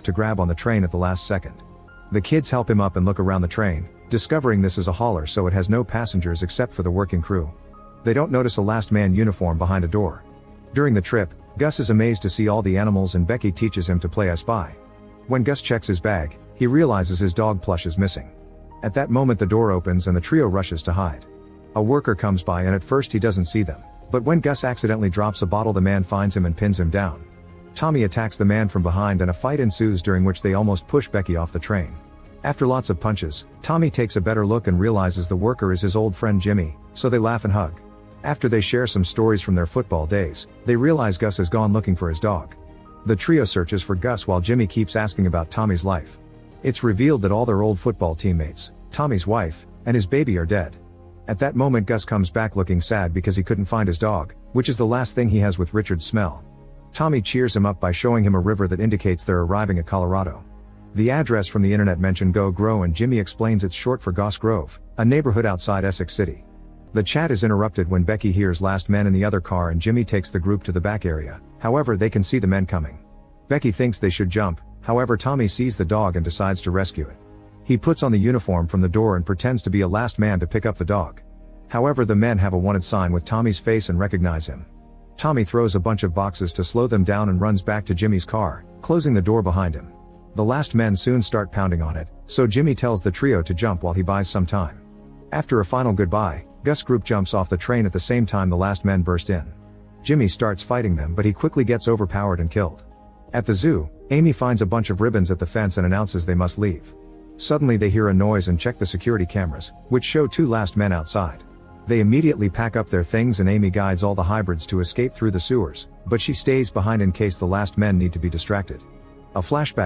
to grab on the train at the last second. The kids help him up and look around the train, discovering this is a hauler so it has no passengers except for the working crew. They don't notice a last man uniform behind a door. During the trip, Gus is amazed to see all the animals and Becky teaches him to play I Spy. When Gus checks his bag, he realizes his dog plush is missing. At that moment the door opens and the trio rushes to hide. A worker comes by and at first he doesn't see them, but when Gus accidentally drops a bottle the man finds him and pins him down. Tommy attacks the man from behind and a fight ensues during which they almost push Becky off the train. After lots of punches, Tommy takes a better look and realizes the worker is his old friend Jimmy, so they laugh and hug. After they share some stories from their football days, they realize Gus has gone looking for his dog. The trio searches for Gus while Jimmy keeps asking about Tommy's life. It's revealed that all their old football teammates, Tommy's wife, and his baby are dead. At that moment Gus comes back looking sad because he couldn't find his dog, which is the last thing he has with Richard's smell. Tommy cheers him up by showing him a river that indicates they're arriving at Colorado. The address from the internet mentioned Go Grow and Jimmy explains it's short for Goss Grove, a neighborhood outside Essex City. The chat is interrupted when Becky hears last men in the other car and Jimmy takes the group to the back area, however they can see the men coming. Becky thinks they should jump, however Tommy sees the dog and decides to rescue it. He puts on the uniform from the door and pretends to be a last man to pick up the dog. However the men have a wanted sign with Tommy's face and recognize him. Tommy throws a bunch of boxes to slow them down and runs back to Jimmy's car, closing the door behind him. The last men soon start pounding on it, so Jimmy tells the trio to jump while he buys some time. After a final goodbye, Gus' group jumps off the train at the same time the last men burst in. Jimmy starts fighting them but he quickly gets overpowered and killed. At the zoo, Amy finds a bunch of ribbons at the fence and announces they must leave. Suddenly they hear a noise and check the security cameras, which show two last men outside. They immediately pack up their things and Amy guides all the hybrids to escape through the sewers, but she stays behind in case the last men need to be distracted. A flashback